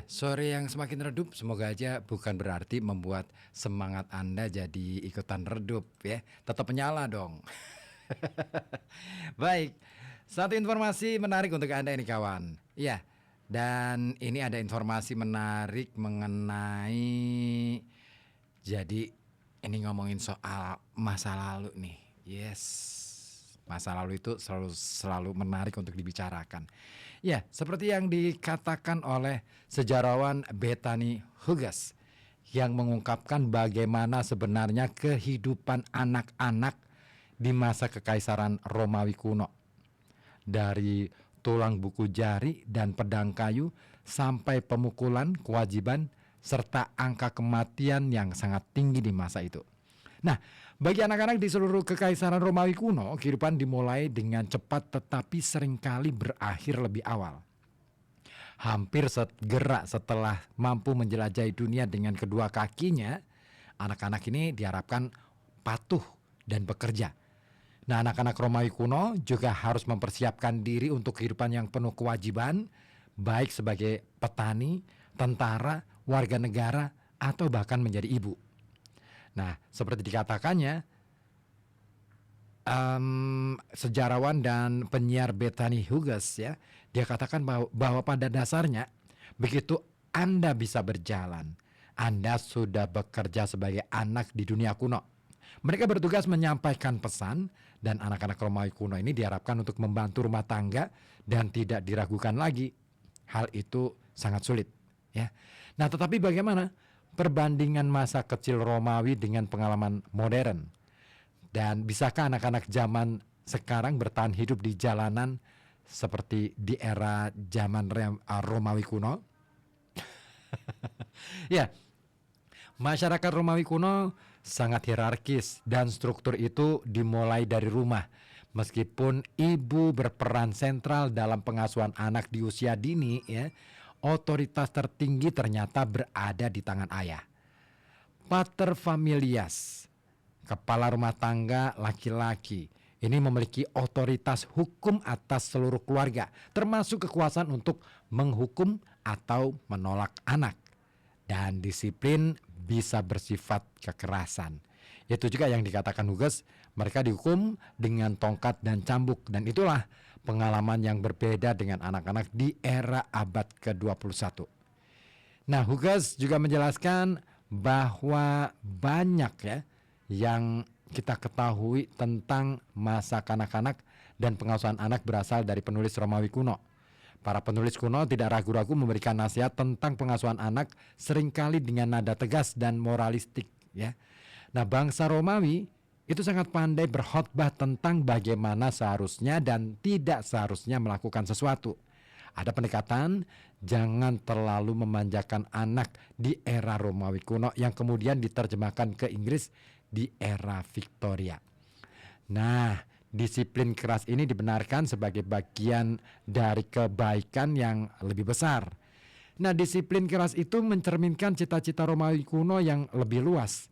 Ya, sore yang semakin redup semoga aja bukan berarti membuat semangat Anda jadi ikutan redup ya. Tetap menyala dong. Baik, satu informasi menarik untuk Anda ini kawan. Iya, dan ini ada informasi menarik mengenai, jadi ini ngomongin soal masa lalu nih. Yes, masa lalu itu selalu menarik untuk dibicarakan. Ya, seperti yang dikatakan oleh sejarawan Bethany Hugas yang mengungkapkan bagaimana sebenarnya kehidupan anak-anak di masa kekaisaran Romawi kuno. Dari tulang buku jari dan pedang kayu sampai pemukulan, kewajiban, serta angka kematian yang sangat tinggi di masa itu. Nah, bagi anak-anak di seluruh kekaisaran Romawi kuno, kehidupan dimulai dengan cepat tetapi seringkali berakhir lebih awal. Hampir segera setelah mampu menjelajahi dunia dengan kedua kakinya, anak-anak ini diharapkan patuh dan bekerja. Nah, anak-anak Romawi kuno juga harus mempersiapkan diri untuk kehidupan yang penuh kewajiban, baik sebagai petani, tentara, warga negara, atau bahkan menjadi ibu. Nah, seperti dikatakannya, sejarawan dan penyiar Bethany Hugas ya, dia katakan bahwa pada dasarnya begitu Anda bisa berjalan, Anda sudah bekerja sebagai anak di dunia kuno. Mereka bertugas menyampaikan pesan, dan anak-anak Romawi kuno ini diharapkan untuk membantu rumah tangga dan tidak diragukan lagi. Hal itu sangat sulit ya. Nah, tetapi bagaimana perbandingan masa kecil Romawi dengan pengalaman modern? Dan bisakah anak-anak zaman sekarang bertahan hidup di jalanan seperti di era zaman Romawi kuno? Ya, masyarakat Romawi kuno sangat hierarkis dan struktur itu dimulai dari rumah. Meskipun ibu berperan sentral dalam pengasuhan anak di usia dini ya, otoritas tertinggi ternyata berada di tangan ayah. Pater familias, kepala rumah tangga laki-laki, ini memiliki otoritas hukum atas seluruh keluarga, termasuk kekuasaan untuk menghukum atau menolak anak. Dan disiplin bisa bersifat kekerasan. Itu juga yang dikatakan Hugas, mereka dihukum dengan tongkat dan cambuk. Dan itulah pengalaman yang berbeda dengan anak-anak di era abad ke-21. Nah, Hugas juga menjelaskan bahwa banyak ya yang kita ketahui tentang masa kanak-kanak dan pengasuhan anak berasal dari penulis Romawi kuno. Para penulis kuno tidak ragu-ragu memberikan nasihat tentang pengasuhan anak, seringkali dengan nada tegas dan moralistik ya. Nah, bangsa Romawi itu sangat pandai berkhotbah tentang bagaimana seharusnya dan tidak seharusnya melakukan sesuatu. Ada pendekatan jangan terlalu memanjakan anak di era Romawi kuno yang kemudian diterjemahkan ke Inggris di era Victoria. Nah, disiplin keras ini dibenarkan sebagai bagian dari kebaikan yang lebih besar. Nah, disiplin keras itu mencerminkan cita-cita Romawi kuno yang lebih luas.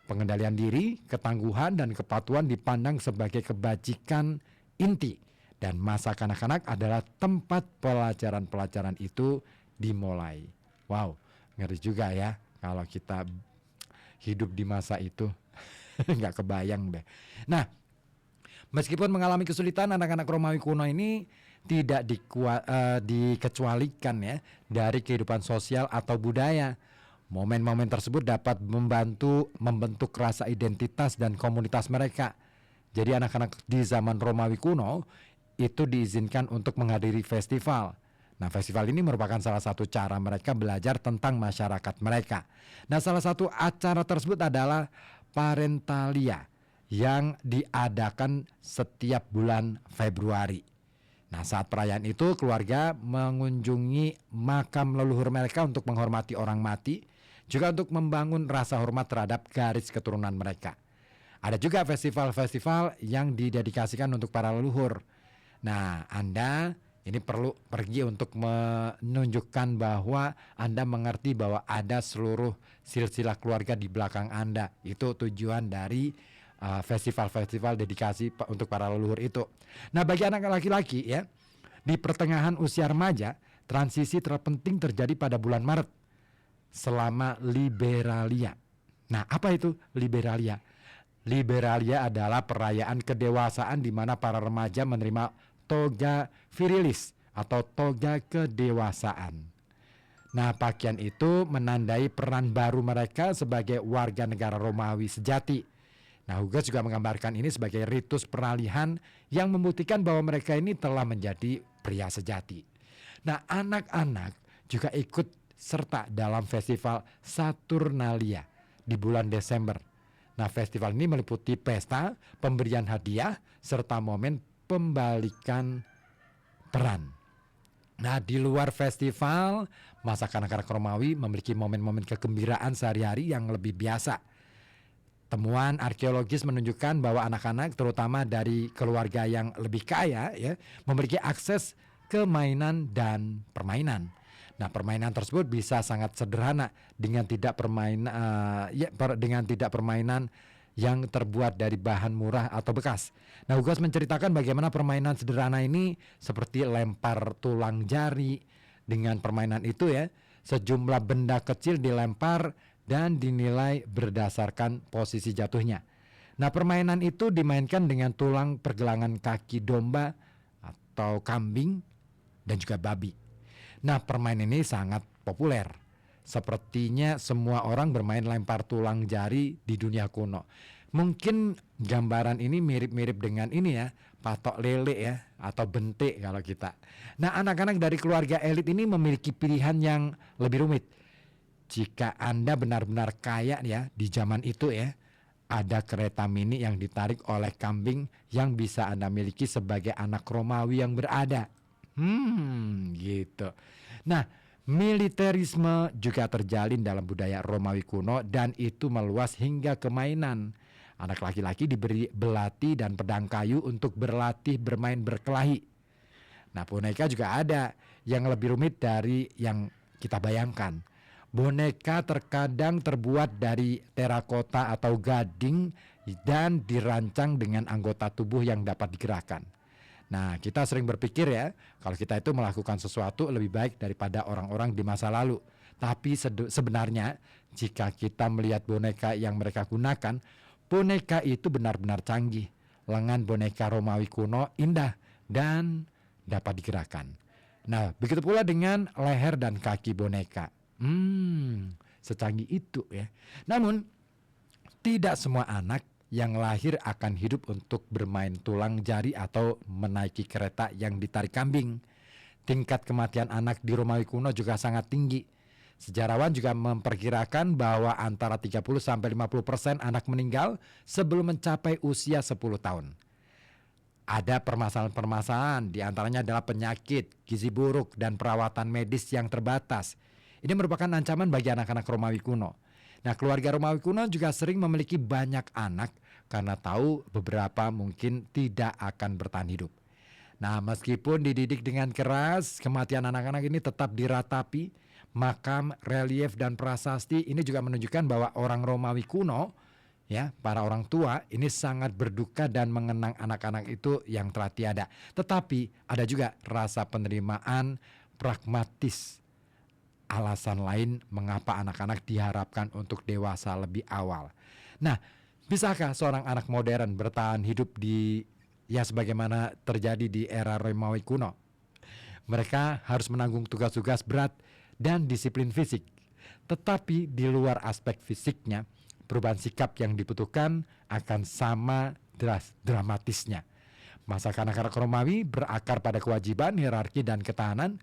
Pengendalian diri, ketangguhan, dan kepatuhan dipandang sebagai kebajikan inti. Dan masa kanak-kanak adalah tempat pelajaran-pelajaran itu dimulai. Wow, ngeri juga ya kalau kita hidup di masa itu. Nggak kebayang deh. Nah, meskipun mengalami kesulitan, anak-anak Romawi kuno ini tidak dikecualikan ya dari kehidupan sosial atau budaya. Momen-momen tersebut dapat membentuk rasa identitas dan komunitas mereka. Jadi anak-anak di zaman Romawi kuno itu diizinkan untuk menghadiri festival. Nah, festival ini merupakan salah satu cara mereka belajar tentang masyarakat mereka. Nah, salah satu acara tersebut adalah Parentalia yang diadakan setiap bulan Februari. Nah, saat perayaan itu keluarga mengunjungi makam leluhur mereka untuk menghormati orang mati, juga untuk membangun rasa hormat terhadap garis keturunan mereka. Ada juga festival-festival yang didedikasikan untuk para leluhur. Nah, Anda ini perlu pergi untuk menunjukkan bahwa Anda mengerti bahwa ada seluruh silsilah keluarga di belakang Anda. Itu tujuan dari festival-festival dedikasi untuk para leluhur itu. Nah, bagi anak laki-laki ya, di pertengahan usia remaja, Transisi terpenting terjadi pada bulan Maret selama Liberalia. Nah, apa itu Liberalia? Liberalia adalah perayaan kedewasaan di mana para remaja menerima toga virilis atau toga kedewasaan. Nah, pakaian itu menandai peran baru mereka sebagai warga negara Romawi sejati. Nah, Hugo juga menggambarkan ini sebagai ritus peralihan yang membuktikan bahwa mereka ini telah menjadi pria sejati. Nah, anak-anak juga ikut serta dalam festival Saturnalia di bulan Desember. Nah, festival ini meliputi pesta, pemberian hadiah, serta momen pembalikan peran. Nah, di luar festival, masa kanak-kanak Romawi memiliki momen-momen kegembiraan sehari-hari yang lebih biasa. Temuan arkeologis menunjukkan bahwa anak-anak terutama dari keluarga yang lebih kaya ya, memiliki akses ke mainan dan permainan. Nah, permainan tersebut bisa sangat sederhana dengan tidak permainan yang terbuat dari bahan murah atau bekas. Nah, Hugo menceritakan bagaimana permainan sederhana ini seperti lempar tulang jari. Dengan permainan itu ya, sejumlah benda kecil dilempar dan dinilai berdasarkan posisi jatuhnya. Nah, permainan itu dimainkan dengan tulang pergelangan kaki domba atau kambing dan juga babi. Nah, permainan ini sangat populer. Sepertinya semua orang bermain lempar tulang jari di dunia kuno. Mungkin gambaran ini mirip-mirip dengan ini ya, patok lele ya, atau bentik kalau kita. Nah, anak-anak dari keluarga elit ini memiliki pilihan yang lebih rumit. Jika Anda benar-benar kaya ya di zaman itu ya, ada kereta mini yang ditarik oleh kambing yang bisa Anda miliki sebagai anak Romawi yang berada. Gitu. Nah, militerisme juga terjalin dalam budaya Romawi kuno dan itu meluas hingga ke mainan. Anak laki-laki diberi belati dan pedang kayu untuk berlatih bermain berkelahi. Nah, boneka juga ada yang lebih rumit dari yang kita bayangkan. Boneka terkadang terbuat dari terakota atau gading dan dirancang dengan anggota tubuh yang dapat digerakkan. Nah, kita sering berpikir ya, kalau kita itu melakukan sesuatu lebih baik daripada orang-orang di masa lalu. Tapi sebenarnya jika kita melihat boneka yang mereka gunakan, boneka itu benar-benar canggih. Lengan boneka Romawi kuno indah dan dapat digerakkan. Nah, begitu pula dengan leher dan kaki boneka. Secanggih itu ya. Namun, tidak semua anak yang lahir akan hidup untuk bermain tulang jari atau menaiki kereta yang ditarik kambing. Tingkat kematian anak di Romawi kuno juga sangat tinggi. Sejarawan juga memperkirakan bahwa antara 30-50% anak meninggal sebelum mencapai usia 10 tahun. Ada permasalahan-permasalahan, diantaranya adalah penyakit, gizi buruk, dan perawatan medis yang terbatas. Ini merupakan ancaman bagi anak-anak Romawi kuno. Nah, keluarga Romawi kuno juga sering memiliki banyak anak karena tahu beberapa mungkin tidak akan bertahan hidup. Nah, meskipun dididik dengan keras, kematian anak-anak ini tetap diratapi. Makam, relief, dan prasasti ini juga menunjukkan bahwa orang Romawi kuno, ya, para orang tua ini sangat berduka dan mengenang anak-anak itu yang telah tiada. Tetapi ada juga rasa penerimaan pragmatis. Alasan lain mengapa anak-anak diharapkan untuk dewasa lebih awal. Nah, bisakah seorang anak modern bertahan hidup di sebagaimana terjadi di era Romawi kuno? Mereka harus menanggung tugas-tugas berat dan disiplin fisik. Tetapi di luar aspek fisiknya, perubahan sikap yang dibutuhkan akan sama dramatisnya. Masa kanak-kanak Romawi berakar pada kewajiban, hierarki, dan ketahanan.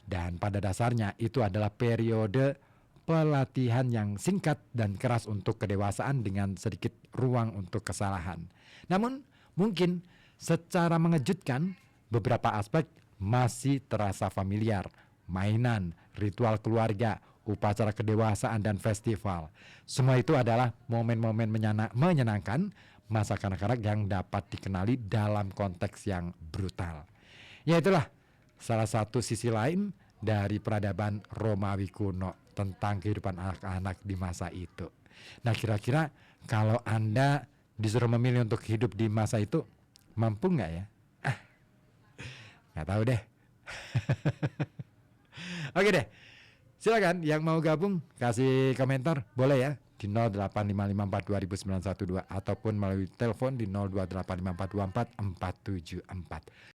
Dan pada dasarnya itu adalah periode pelatihan yang singkat dan keras untuk kedewasaan dengan sedikit ruang untuk kesalahan. Namun mungkin secara mengejutkan beberapa aspek masih terasa familiar. Mainan, ritual keluarga, upacara kedewasaan, dan festival. Semua itu adalah momen-momen menyenangkan masa kanak-kanak yang dapat dikenali dalam konteks yang brutal. Ya, itulah salah satu sisi lain dari peradaban Romawi kuno tentang kehidupan anak-anak di masa itu. Nah, kira-kira kalau Anda disuruh memilih untuk hidup di masa itu, mampu nggak ya? Nggak tahu deh. Oke deh. Silakan yang mau gabung kasih komentar boleh ya di 0855420912 ataupun melalui telepon di 0285424474.